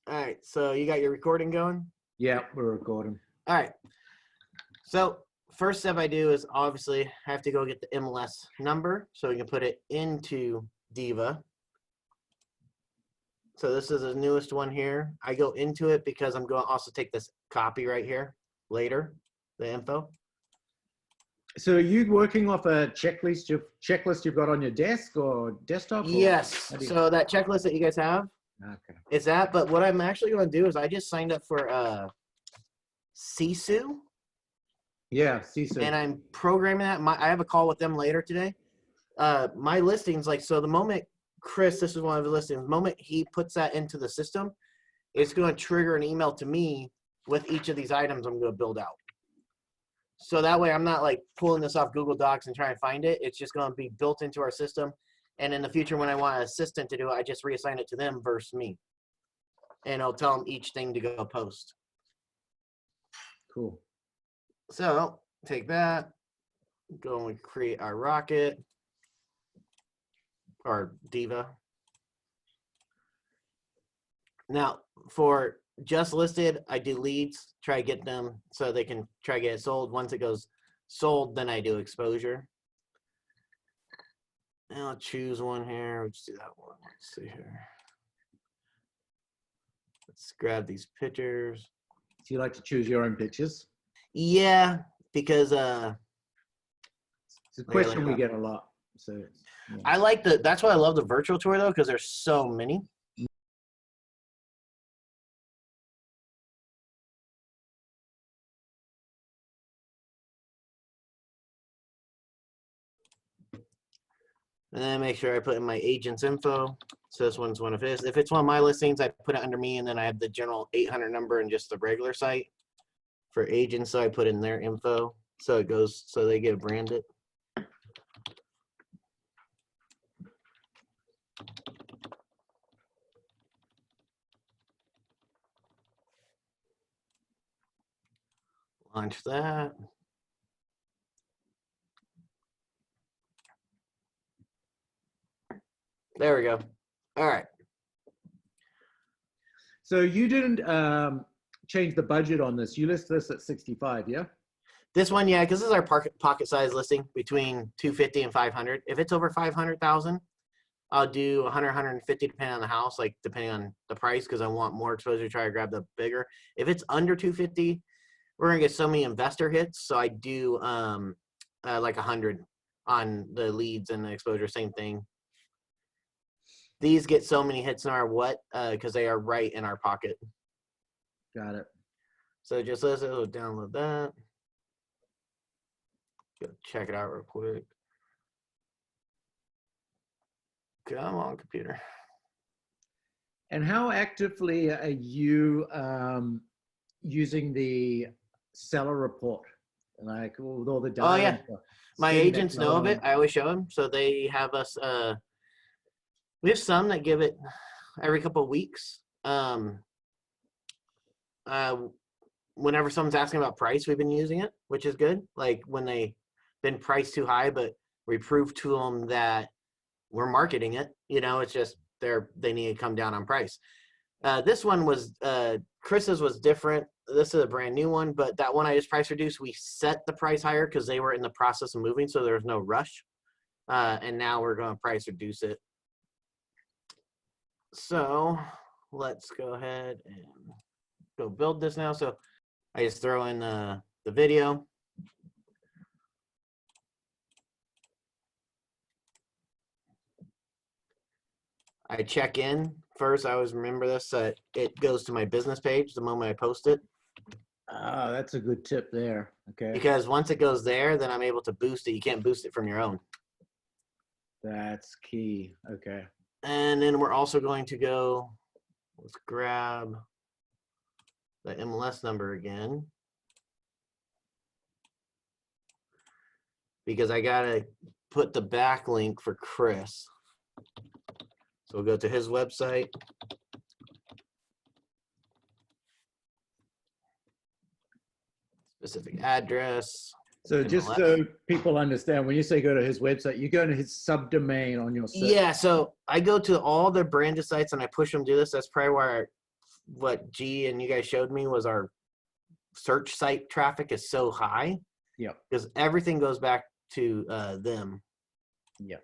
All right, so you got your recording going? Yeah, we're recording. All right. So first step I do is obviously I have to go get the MLS number so we can put it into Diva. So this is the newest one here. I go into it because I'm going to also take this copy right here later, the info. So are you working off a checklist you've got on your desk or desktop? Yes. So that checklist that you guys have, okay. is that. But what I'm actually going to do is I just signed up for Sisu. Yeah, Sisu. And I'm programming that. I have a call with them later today. My listings, like, so the moment Chris, this is one of the listings, the moment he puts that into the system, it's going to trigger an email to me with each of these items I'm going to build out. So that way I'm not like pulling this off Google Docs and trying to find it. It's just going to be built into our system. And in the future, when I want an assistant to do it, I just reassign it to them versus me. And I'll tell them each thing to go post. Cool. So take that, go and create our rocket, or Diva. Now, for just listed, I do leads, try to get them so they can try to get it sold. Once it goes sold, then I do exposure. And I'll choose one here. We'll just do that one. Let's see here. Let's grab these pictures. Do you like to choose your own pictures? Yeah, because it's a question we get a lot. So yeah. I like that's why I love the virtual tour though, because there's so many. And then make sure I put in my agent's info. So this one's one of his. If it's one of my listings, I put it under me, and then I have the general 800 number and just the regular site. For agents, so I put in their info. So it goes, so they get branded. Launch that. There we go. All right. So you didn't change the budget on this. You list this at 65, yeah? This one, yeah, because this is our pocket size listing between 250 and 500. If it's over 500,000, I'll do 100, 150 depending on the house, like depending on the price, because I want more exposure to try to grab the bigger. If it's under 250, we're gonna get so many investor hits. So I do like 100 on the leads and the exposure, same thing. These get so many hits no matter what, because they are right in our pocket. Got it. So just let's download that. Go check it out real quick. Come on, computer. And how actively are you using the seller report? Like with all the data? Oh yeah, my agents know of it. I always show them. So they have us, we have some that give it every couple of weeks. Whenever someone's asking about price, we've been using it, which is good. Like when they been priced too high, but we prove to them that we're marketing it. You know, it's just they need to come down on price. This one was Chris's was different. This is a brand new one, but that one I just price reduced. We set the price higher because they were in the process of moving, so there was no rush. And now we're going to price reduce it. So let's go ahead and go build this now. So I just throw in the video. I check in first. I always remember this. It goes to my business page the moment I post it. Ah, that's a good tip there. Okay. Because once it goes there, then I'm able to boost it. You can't boost it from your own. That's key. Okay. And then we're also going to go, let's grab the MLS number again. Because I got to put the backlink for Chris. So we'll go to his website. Specific address. So just so people understand, when you say go to his website, you go to his subdomain on your site. Yeah, so I go to all the branded sites and I push them to do this. That's probably where what G and you guys showed me was our search site traffic is so high. Yep. Because everything goes back to them. Yep.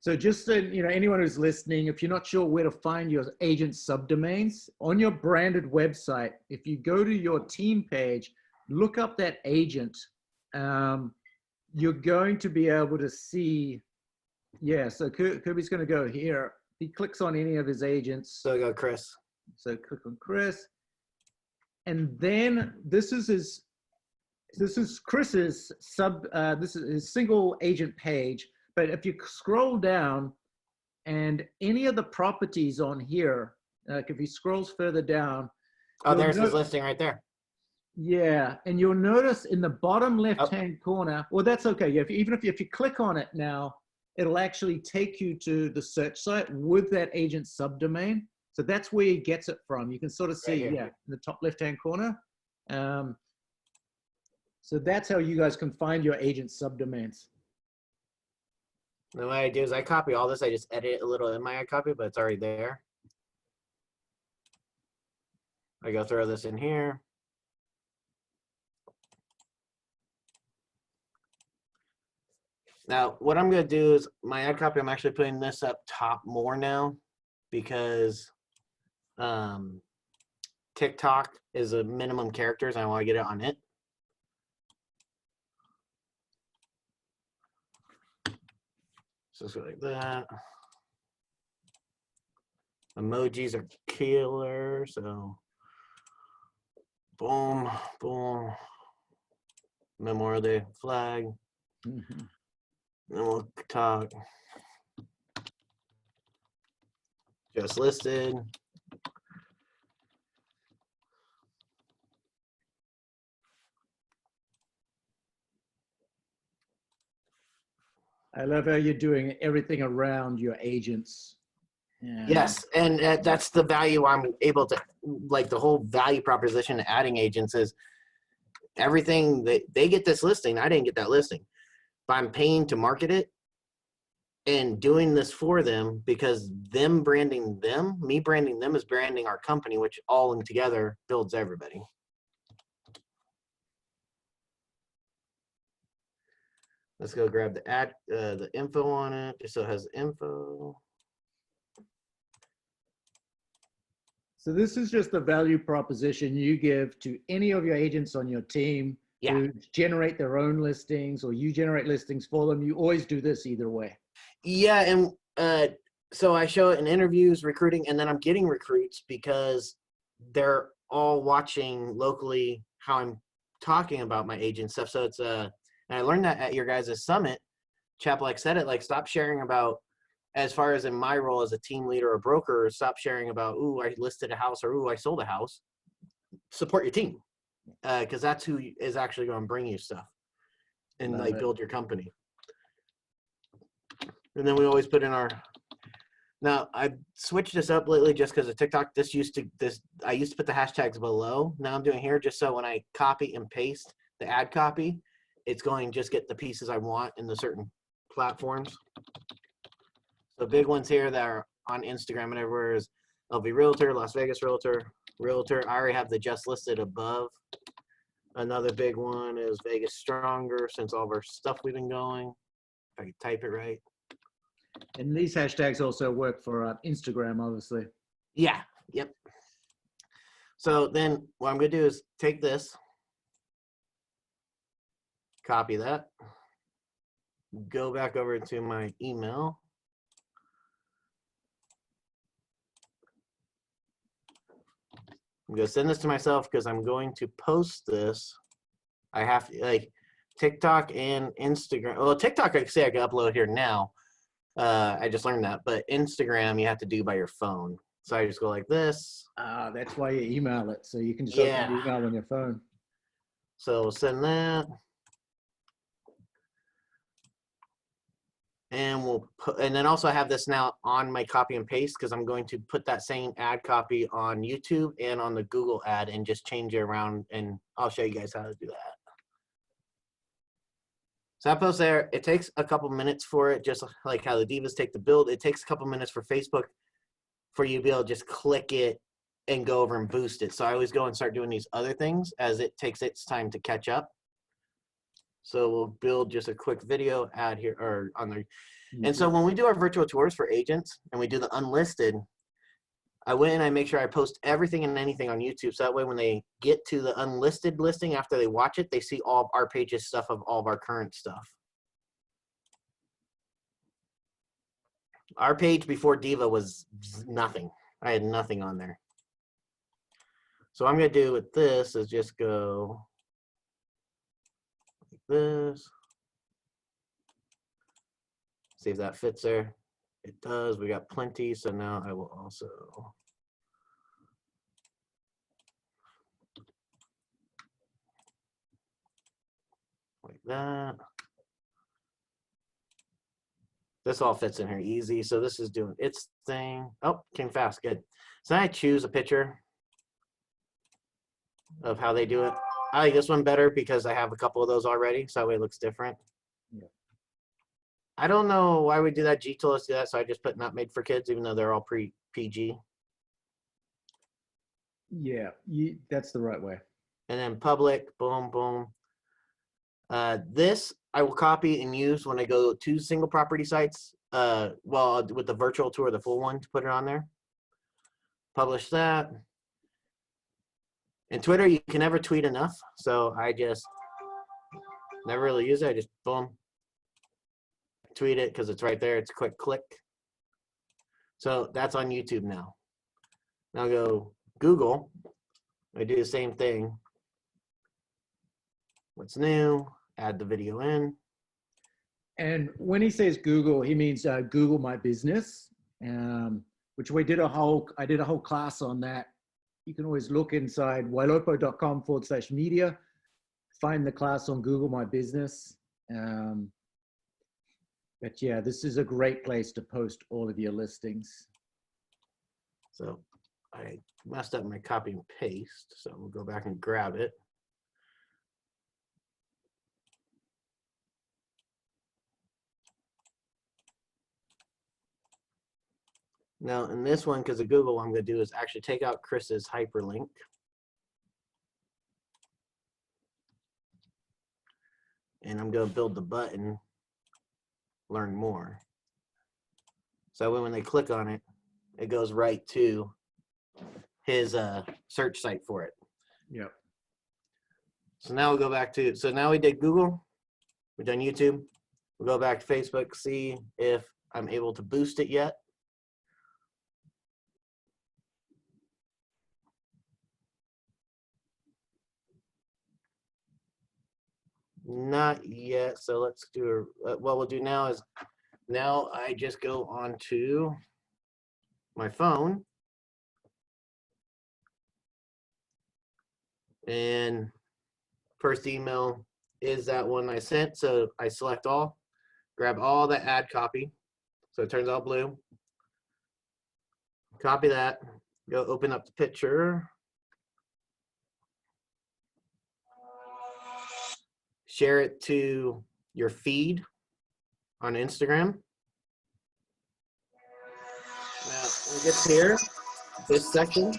So just so you know, anyone who's listening, if you're not sure where to find your agent subdomains, on your branded website, if you go to your team page, look up that agent, you're going to be able to see, yeah, so Kirby's going to go here. He clicks on any of his agents. So I go Chris. So click on Chris. And then this is Chris's this is his single agent page. But if you scroll down and any of the properties on here, like if he scrolls further down. Oh, there's his listing right there. Yeah, and you'll notice in the bottom left-hand corner, well, that's okay. Even if you click on it now, it'll actually take you to the search site with that agent subdomain. So that's where he gets it from. You can sort of see, right, yeah, in the top left-hand corner. So that's how you guys can find your agent subdomains. The way I do is I copy all this. I just edit it a little in my copy, but it's already there. I go throw this in here. Now, what I'm going to do is my ad copy, I'm actually putting this up top more now because TikTok is a minimum characters. And I want to get it on it. So it's like that. Emojis are killer, so boom, boom. Memorial Day flag. Mm-hmm. Then we'll talk. Just listed. I love how you're doing everything around your agents. Yeah. Yes, and that's the value I'm able to, like the whole value proposition to adding agents is everything that they get this listing. I didn't get that listing, but I'm paying to market it and doing this for them because them branding them, me branding them is branding our company, which all in together builds everybody. Let's go grab the ad, the info on it, just so it has info. So this is just the value proposition you give to any of your agents on your team to generate their own listings, or you generate listings for them. You always do this either way. Yeah, and so I show it in interviews, recruiting, and then I'm getting recruits because they're all watching locally how I'm talking about my agent stuff. So it's and I learned that at your guys' summit. Chap like said it, like stop sharing about, as far as in my role as a team leader or broker, stop sharing about, ooh, I listed a house, or ooh, I sold a house. Support your team, because that's who is actually going to bring you stuff and like build your company. And then we always put in our. Now I switched this up lately just because of TikTok. I used to put the hashtags below. Now I'm doing here just so when I copy and paste the ad copy, it's going to just get the pieces I want in the certain platforms. The big ones here that are on Instagram and everywhere is LV Realtor, Las Vegas Realtor, Realtor. I already have the just listed above. Another big one is Vegas Stronger, since all of our stuff we've been going. If I can type it right. And these hashtags also work for Instagram, obviously. Yeah, yep. So then what I'm going to do is take this, copy that, go back over to my email. I'm going to send this to myself because I'm going to post this. I have to, like, TikTok and Instagram. Well, TikTok, I say I can upload here now. I just learned that. But Instagram, you have to do by your phone. So I just go like this. That's why you email it. So you can just open the email on your phone. So we'll send that. And we'll put, and then also I have this now on my copy and paste because I'm going to put that same ad copy on YouTube and on the Google ad and just change it around, and I'll show you guys how to do that. So that post there, it takes a couple minutes for it, just like how the divas take the build. It takes a couple minutes for Facebook for you to be able to just click it and go over and boost it. So I always go and start doing these other things as it takes its time to catch up. So we'll build just a quick video ad here or on the, and so when we do our virtual tours for agents and we do the unlisted, I went and I make sure I post everything and anything on YouTube. So that way when they get to the unlisted listing after they watch it, they see all of our pages stuff of all of our current stuff. Our page before Diva was nothing. I had nothing on there. So what I'm going to do with this is just go like this. See if that fits there. It does. We got plenty. So now I will also like that. This all fits in here easy. So this is doing its thing. Oh, came fast. Good. So I choose a picture of how they do it. I like this one better because I have a couple of those already. So that way it looks different. Yeah. I don't know why we do that. G told us to do that. So I just put not made for kids, even though they're all pre-PG. Yeah, that's the right way. And then public, boom, boom. This I will copy and use when I go to single property sites. Well, with the virtual tour, the full one, to put it on there. Publish that. In Twitter, you can never tweet enough. So I just never really use it. I just boom, tweet it because it's right there. It's a quick click. So that's on YouTube now. Now go Google. I do the same thing. What's new? Add the video in. And when he says Google, he means Google My Business, which I did a whole class on that. You can always look inside ylopo.com/media, find the class on Google My Business. But yeah, this is a great place to post all of your listings. So I messed up my copy and paste. So we'll go back and grab it. Now in this one, because of Google, what I'm going to do is actually take out Chris's hyperlink. And I'm going to build the button, learn more. So when they click on it, it goes right to his search site for it. Yep. So now we'll go back to, so now we did Google, we've done YouTube. We'll go back to Facebook, see if I'm able to boost it yet. Not yet. So let's do what we'll do now is now I just go on to my phone and first email is that one I sent. So I select all, grab all the ad copy. So it turns out blue. Copy that, go open up the picture. Share it to your feed on Instagram. Now, when it gets here, this section,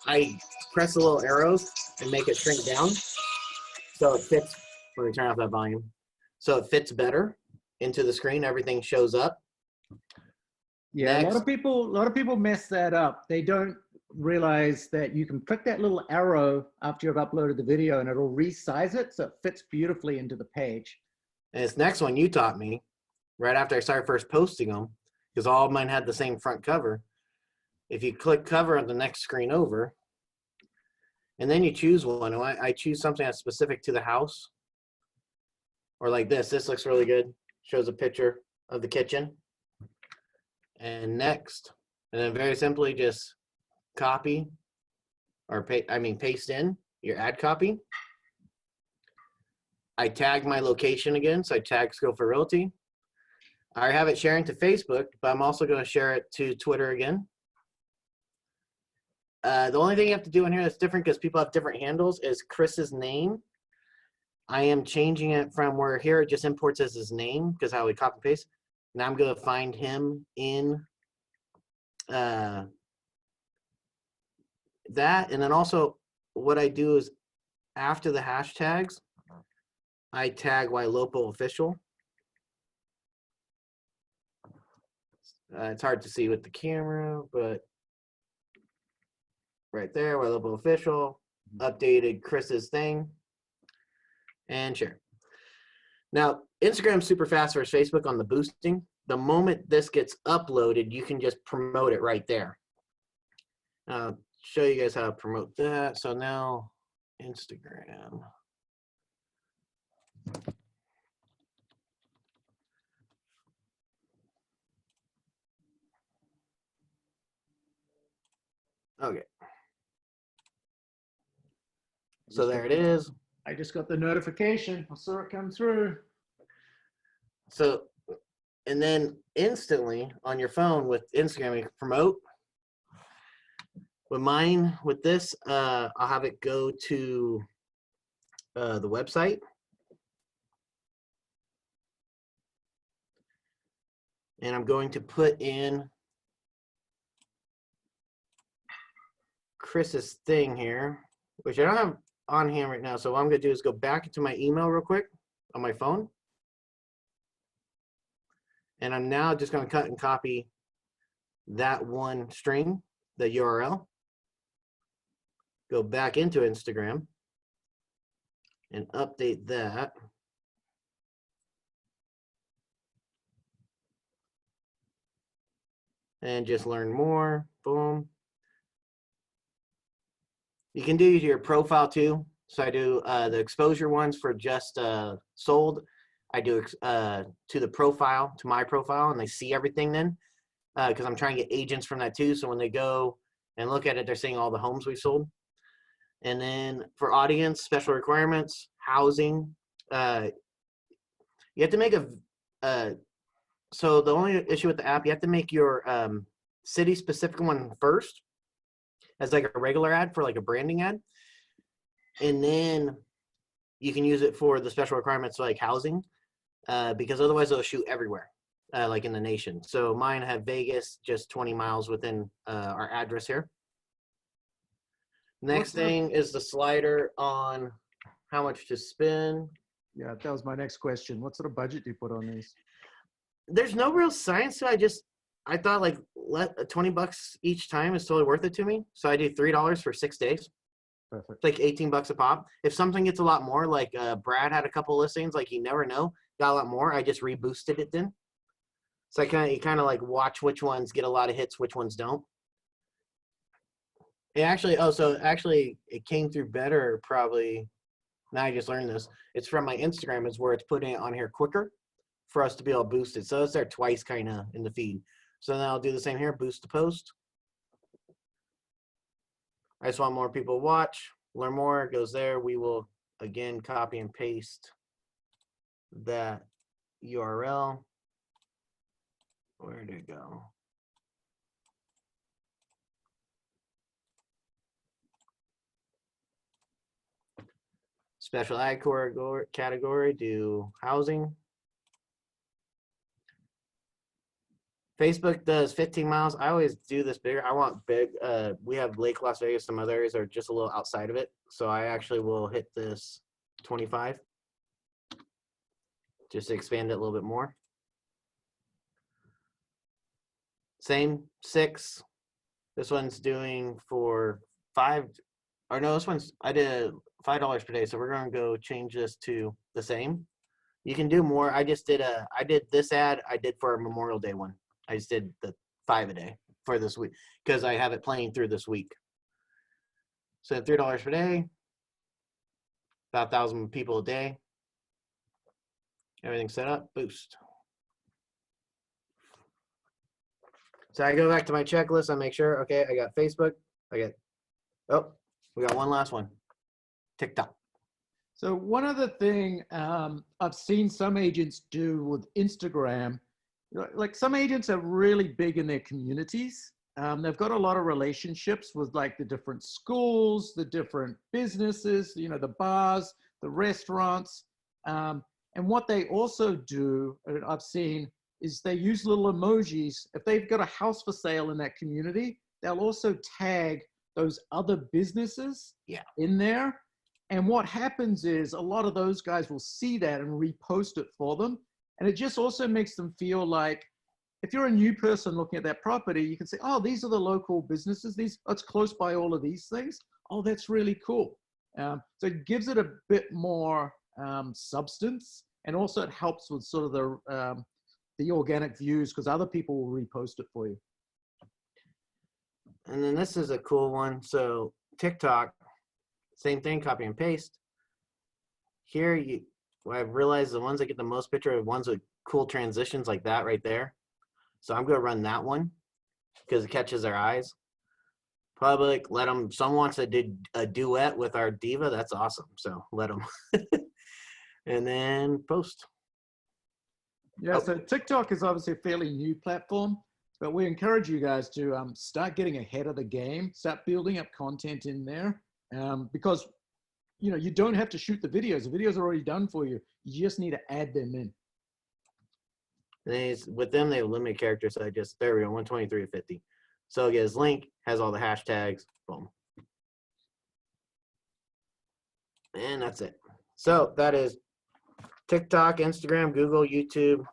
I press the little arrows and make it shrink down so it fits. Let me turn off that volume. So it fits better into the screen. Everything shows up. Yeah, Next. a lot of people mess that up. They don't realize that you can click that little arrow after you've uploaded the video and it'll resize it so it fits beautifully into the page. And this next one you taught me right after I started first posting them, because all of mine had the same front cover. If you click cover on the next screen over, and then you choose one, I choose something that's specific to the house. Or like this. This looks really good. Shows a picture of the kitchen. And next, and then very simply just copy or paste in your ad copy. I tag my location again, so I tag Skill for Realty. I have it sharing to Facebook, but I'm also going to share it to Twitter again. The only thing you have to do in here that's different because people have different handles is Chris's name. I am changing it from where here it just imports as his name because how we copy and paste. Now I'm going to find him in uh, that, and then also what I do is after the hashtags, I tag Ylopo official. It's hard to see with the camera, but right there, Ylopo official, updated Chris's thing, and share. Now, Instagram's super fast versus Facebook on the boosting. The moment this gets uploaded, you can just promote it right there. Show you guys how to promote that. So now, Instagram. Okay. So there it is. I just got the notification. I saw it come through. So, and then instantly on your phone with Instagram, you can promote. With mine, with this, I'll have it go to the website. And I'm going to put in Chris's thing here, which I don't have on hand right now. So what I'm going to do is go back into my email real quick on my phone. And I'm now just going to cut and copy that one string, the URL. Go back into Instagram and update that. And just learn more. Boom. You can do your profile too. So I do the exposure ones for just sold. I do to the profile, to my profile, and they see everything then. Because I'm trying to get agents from that too. So when they go and look at it, they're seeing all the homes we sold. And then for audience, special requirements, housing, you have to make so the only issue with the app, you have to make your city specific one first as like a regular ad for like a branding ad. And then you can use it for the special requirements like housing, because otherwise it'll shoot everywhere, like in the nation. So mine have Vegas just 20 miles within our address here. Next thing is the slider on how much to spend. Yeah, that was my next question. What sort of budget do you put on these? There's no real science to it. I thought like $20 each time is totally worth it to me. So I do $3 for 6 days. Perfect. Like $18 a pop. If something gets a lot more, like Brad had a couple listings, like you never know, got a lot more. I just reboosted it then. So you kind of like watch which ones get a lot of hits, which ones don't. It actually, it came through better probably. Now I just learned this. It's from my Instagram is where it's putting it on here quicker for us to be able to boost it. So it's there twice kind of in the feed. So then I'll do the same here, boost the post. I just want more people to watch, learn more, it goes there. We will again copy and paste that URL. Where did it go? Special ad category, do housing. Facebook does 15 miles. I always do this bigger. I want big. We have Lake Las Vegas. Some other areas are just a little outside of it. So I actually will hit this 25. Just to expand it a little bit more. Same 6. This one's doing for 5. Or no, this one's, I did $5 per day. So we're going to go change this to the same. You can do more. I did this ad. I did for a Memorial Day one. I just did the 5 a day for this week because I have it playing through this week. So $3 per day, about 1,000 people a day. Everything set up, boost. So I go back to my checklist. I make sure, okay, I got Facebook. We got one last one, TikTok. So one other thing I've seen some agents do with Instagram, like some agents are really big in their communities. They've got a lot of relationships with like the different schools, the different businesses, the bars, the restaurants. And what they also do, I've seen, is they use little emojis. If they've got a house for sale in that community, they'll also tag those other businesses in there. And what happens is a lot of those guys will see that and repost it for them. And it just also makes them feel like, if you're a new person looking at that property, you can say, oh, these are the local businesses. It's close by all of these things. Oh, that's really cool. So it gives it a bit more substance. And also it helps with sort of the organic views, because other people will repost it for you. And then this is a cool one. So TikTok, same thing, copy and paste. Here, I've realized the ones that get the most picture are ones with cool transitions like that right there. So I'm going to run that one because it catches their eyes. Public, let them. Someone wants to do a duet with our diva. That's awesome. So let them. And then post. Yeah, so TikTok is obviously a fairly new platform, but we encourage you guys to start getting ahead of the game, start building up content in there, because you don't have to shoot the videos. The videos are already done for you. You just need to add them in. With them, they have limited characters. So there we go, 123 to 50. So again, his link has all the hashtags. Boom. And that's it. So that is TikTok, Instagram, Google, YouTube.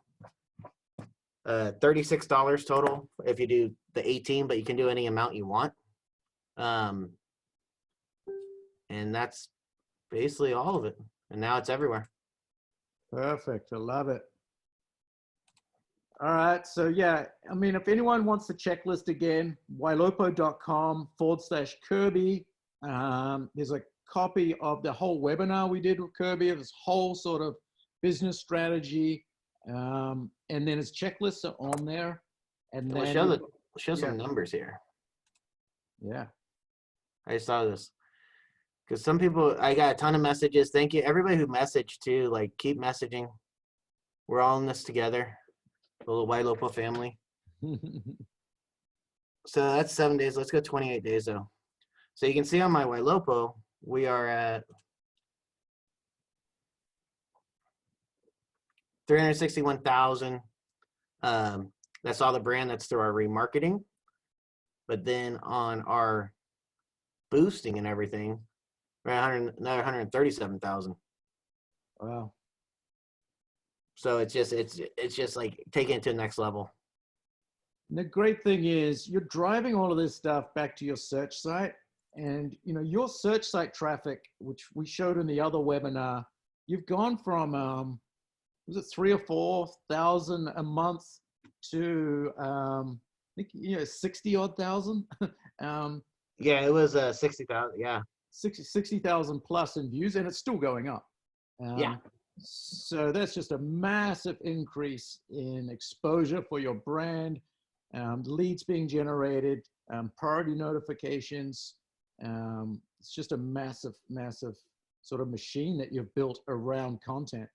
$36 total if you do the 18, but you can do any amount you want. And that's basically all of it. And now it's everywhere. Perfect. I love it. All right. So yeah, I mean, if anyone wants the checklist again, ylopo.com/Kirby. There's a copy of the whole webinar we did with Kirby, this whole sort of business strategy. And then his checklists are on there. And then we'll show some numbers here. Yeah. I saw this. Because some people, I got a ton of messages. Thank you. Everybody who messaged too, like keep messaging. We're all in this together. The little Ylopo family. So that's 7 days. Let's go 28 days though. So you can see on my Ylopo, we are at 361,000. That's all the brand. That's through our remarketing. But then on our boosting and everything, we're at another 137,000. Wow. So it's just like taking it to the next level. And the great thing is you're driving all of this stuff back to your search site, and your search site traffic, which we showed in the other webinar, you've gone from was it 3,000 or 4,000 a month to I think 60-odd thousand. Yeah, it was 60,000. Yeah, 60,000 plus in views, and it's still going up. Yeah. So that's just a massive increase in exposure for your brand, leads being generated, priority notifications. It's just a massive, massive sort of machine that you've built around content.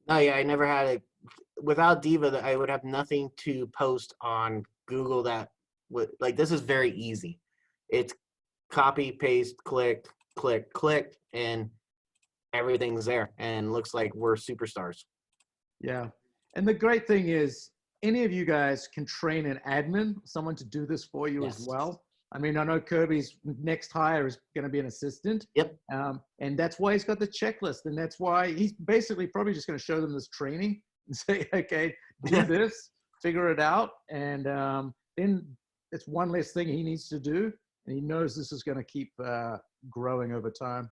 Oh yeah, I never had it without Diva. I would have nothing to post on Google that would like. This is very easy. It's copy, paste, click, click, click, and everything's there. And looks like we're superstars. Yeah, and the great thing is, any of you guys can train an admin, someone to do this for you as well. I mean, I know Kirby's next hire is going to be an assistant. Yep. And that's why he's got the checklist. And that's why he's basically probably just going to show them this training and say, okay, do this, figure it out. And then it's one less thing he needs to do. And he knows this is going to keep growing over time.